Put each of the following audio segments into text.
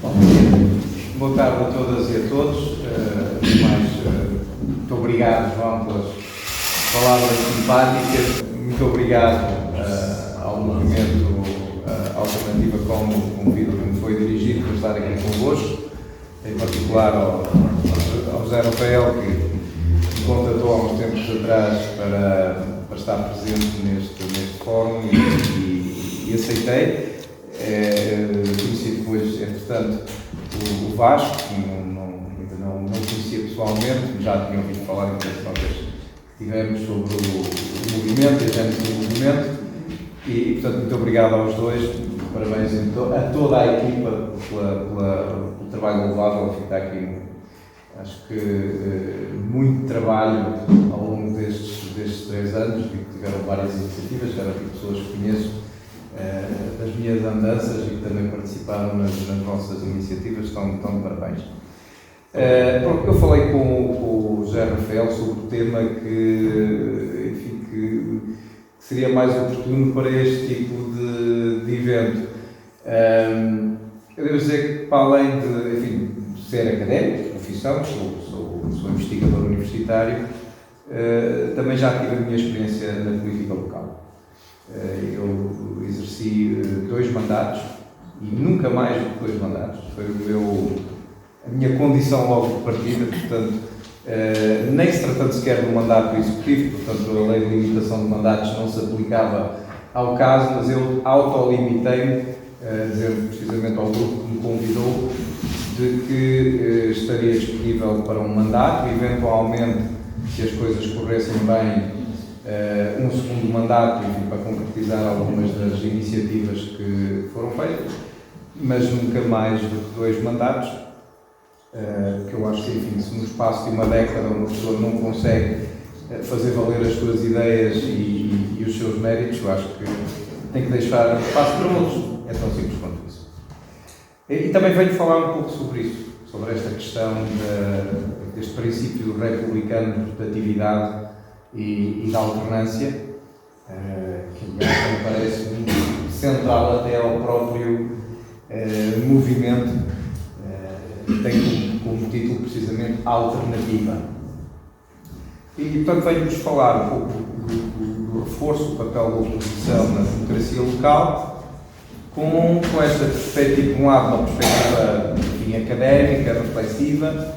Boa tarde a todas e a todos. Muito obrigado, João, pelas palavras simpáticas. Muito obrigado ao movimento Alternativa como convite que me foi dirigido para estar aqui convosco, em particular ao José Rafael, que me contatou há uns tempos atrás para estar presente neste fórum e aceitei. Conheci depois, entretanto, o Vasco, que ainda não conhecia pessoalmente, já tinha ouvido falar em que tivemos sobre o movimento e a gente do movimento, e portanto muito obrigado aos dois, parabéns a toda a equipa pelo trabalho levado a ficar aqui. Acho que muito trabalho ao longo destes 3 anos, e tiveram várias iniciativas, tiveram aqui pessoas que conheço das minhas andanças e que também participaram nas vossas iniciativas, estão de parabéns. Eu falei com o José Rafael sobre o tema que seria mais oportuno para este tipo de evento. Eu devo dizer que, para além de ser académico, de profissão, sou investigador universitário, também já tive a minha experiência na política local. Eu exerci 2 mandatos e nunca mais do que 2 mandatos. Foi a minha condição logo de partida, portanto, nem se tratando sequer de um mandato executivo, portanto a lei de limitação de mandatos não se aplicava ao caso, mas eu autolimitei-me, dizendo precisamente ao grupo que me convidou, de que estaria disponível para um mandato, eventualmente, se as coisas corressem bem, um segundo mandato, para concretizar algumas das iniciativas que foram feitas, mas nunca mais do que 2 mandatos, que eu acho que, se no espaço de uma década uma pessoa não consegue fazer valer as suas ideias e os seus méritos, eu acho que tem que deixar espaço para outros. É tão simples quanto isso. E também venho falar um pouco sobre isso, sobre esta questão deste princípio republicano de rotatividade e da alternância, que me parece muito central até ao próprio movimento, que tem como título precisamente Alternativa. E portanto venho-vos falar um pouco do reforço do papel da oposição na democracia local, com esta perspectiva, de um lado, uma perspectiva académica, reflexiva,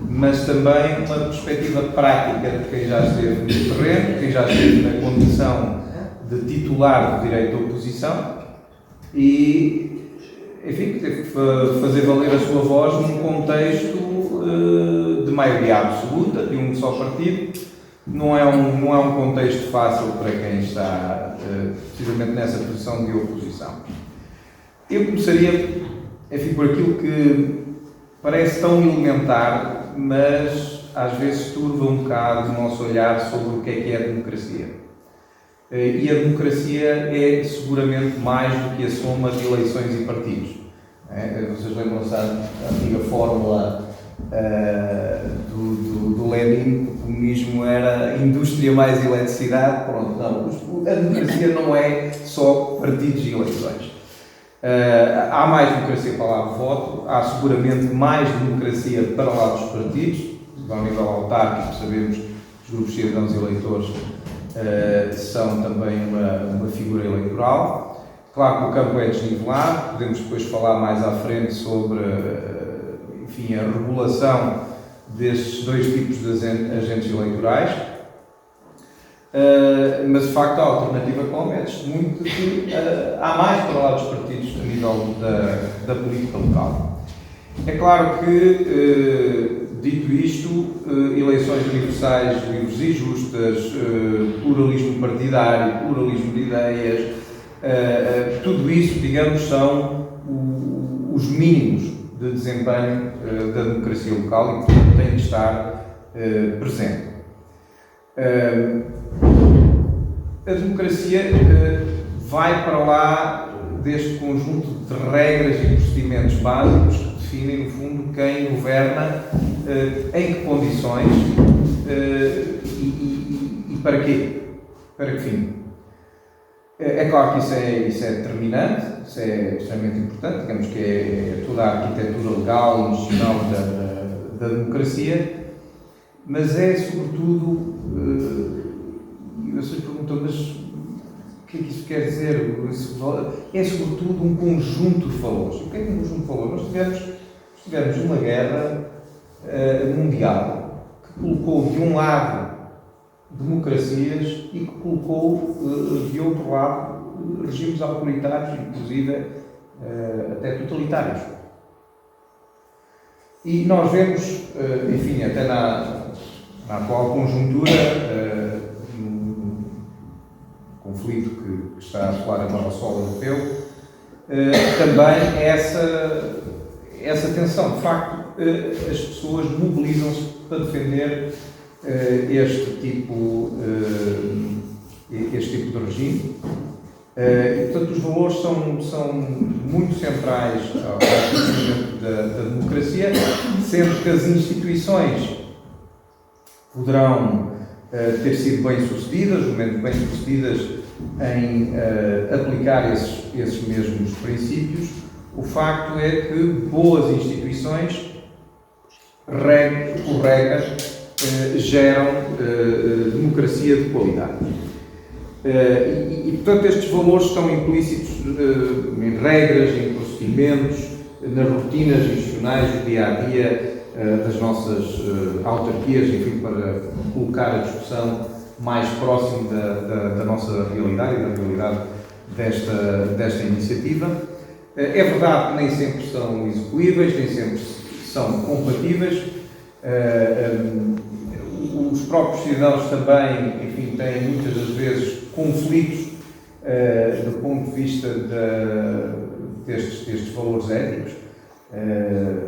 mas também uma perspectiva prática de quem já esteve no terreno, quem já esteve na condição de titular do direito de oposição e, que teve que fazer valer a sua voz num contexto de maioria absoluta, de um só partido. Não é um contexto fácil para quem está precisamente nessa posição de oposição. Eu começaria, por aquilo que parece tão elementar, mas às vezes turva um bocado o nosso olhar sobre o que é a democracia. E a democracia é seguramente mais do que a soma de eleições e partidos. Vocês lembram-se da antiga fórmula do Lenin, que o comunismo era indústria mais eletricidade? Pronto, não. A democracia não é só partidos e eleições. Há mais democracia para lá de voto, há seguramente mais democracia para lá dos partidos, ao nível autárquico, sabemos que os grupos de cidadãos e eleitores são também uma figura eleitoral. Claro que o campo é desnivelado, podemos depois falar mais à frente sobre a regulação destes 2 tipos de agentes eleitorais. Mas de facto a Alternativa Com é testemunho de que há mais para lá dos partidos a nível da política local. É claro que, dito isto, eleições universais, livres e justas, pluralismo partidário, pluralismo de ideias, tudo isso, digamos, são os mínimos de desempenho da democracia local e que tem de estar presente. A democracia vai para lá deste conjunto de regras e procedimentos básicos que definem, no fundo, quem governa, em que condições e para quê? Para que fim? É claro que isso é determinante, isso é extremamente importante, digamos que é toda a arquitetura legal, institucional da democracia, mas é sobretudo, e vocês perguntam, mas o que é que isso quer dizer? É sobretudo um conjunto de valores. O que é um conjunto de valores? Nós tivemos uma guerra mundial que colocou de um lado democracias e que colocou de outro lado regimes autoritários, inclusive até totalitários. E nós vemos, enfim, até na atual conjuntura, no conflito que está a assolar agora ao solo europeu, também essa tensão. De facto, as pessoas mobilizam-se para defender este tipo de regime. E, portanto, os valores são muito centrais ao funcionamento da democracia, sendo que as instituições poderão ter sido bem-sucedidas, bem-sucedidas em aplicar esses mesmos princípios. O facto é que boas instituições, por regra, geram democracia de qualidade. E, portanto, estes valores estão implícitos em regras, em procedimentos, nas rotinas institucionais do dia-a-dia das nossas autarquias, enfim, para colocar a discussão mais próximo da nossa realidade e da realidade desta iniciativa. É verdade que nem sempre são execuíveis, nem sempre são compatíveis. Os próprios cidadãos também, enfim, têm muitas das vezes conflitos do ponto de vista destes valores éticos.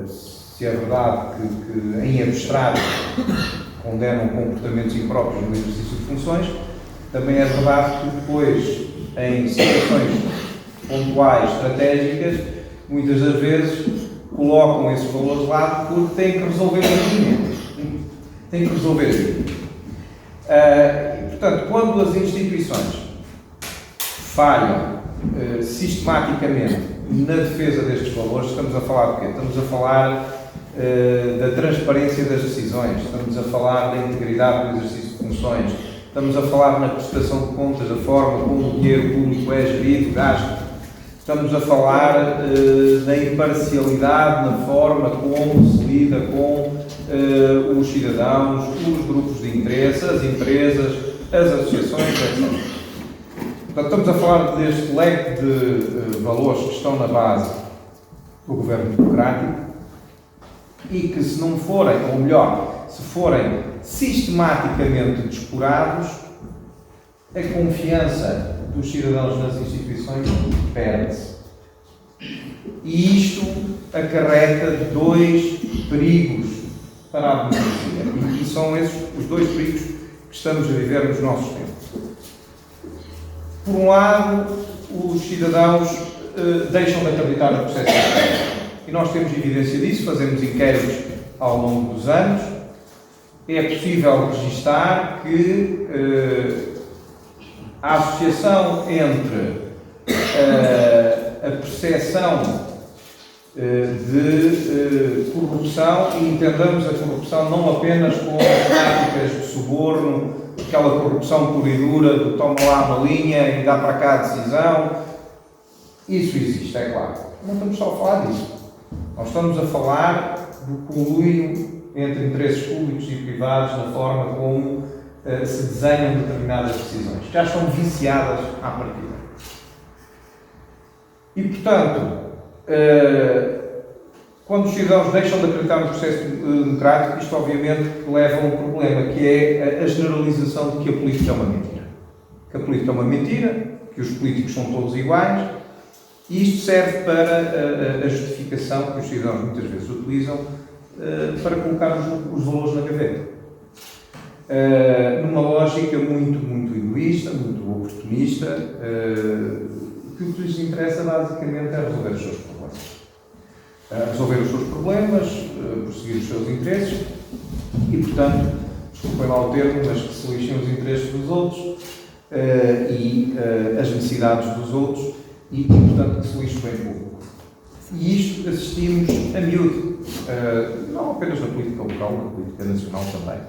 Se é verdade que em abstrato condenam comportamentos impróprios no exercício de funções, também é verdade que depois, em situações pontuais, estratégicas, muitas das vezes colocam esses valores de lado porque têm que resolver portanto, quando as instituições falham sistematicamente na defesa destes valores, estamos a falar de quê? Estamos a falar da transparência das decisões, estamos a falar da integridade do exercício de funções, estamos a falar na prestação de contas, da forma como o dinheiro público é gerido, gasto, estamos a falar da imparcialidade na forma como se lida com os cidadãos, os grupos de interesse, as empresas, as associações, etc. Portanto, estamos a falar deste leque de valores que estão na base do governo democrático e que, se não forem, ou melhor, se forem sistematicamente descurados, a confiança dos cidadãos nas instituições perde-se. E isto acarreta dois perigos para a democracia. E são esses os dois perigos que estamos a viver nos nossos tempos. Por um lado, os cidadãos deixam de acreditar no processo eleitoral. E nós temos evidência disso, fazemos inquéritos ao longo dos anos. É possível registar que a associação entre a percepção de corrupção, e entendamos a corrupção não apenas como práticas de suborno, aquela corrupção pura e dura do toma lá uma linha e dá para cá a decisão. Isso existe, é claro. Não estamos só a falar disso. Nós estamos a falar do conluio entre interesses públicos e privados na forma como se desenham determinadas decisões. Já estão viciadas à partida. E, portanto, quando os cidadãos deixam de acreditar no processo democrático, isto obviamente leva a um problema, que é a generalização de que a política é uma mentira. Que a política é uma mentira, que os políticos são todos iguais, e isto serve para a justificação que os cidadãos muitas vezes utilizam para colocar os valores na gaveta. Numa lógica muito egoísta, muito oportunista, que o que lhes interessa basicamente é resolver os seus problemas. Prosseguir os seus interesses e, portanto, desculpem lá o termo, mas que se lixem os interesses dos outros, e as necessidades dos outros e, portanto, que se lixe bem pouco. E isto assistimos a miúdo, não apenas na política local, na política nacional também.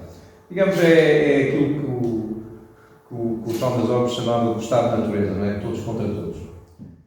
Digamos, é aquilo que o João das Obras chamava do Estado de natureza, não é? Todos contra todos.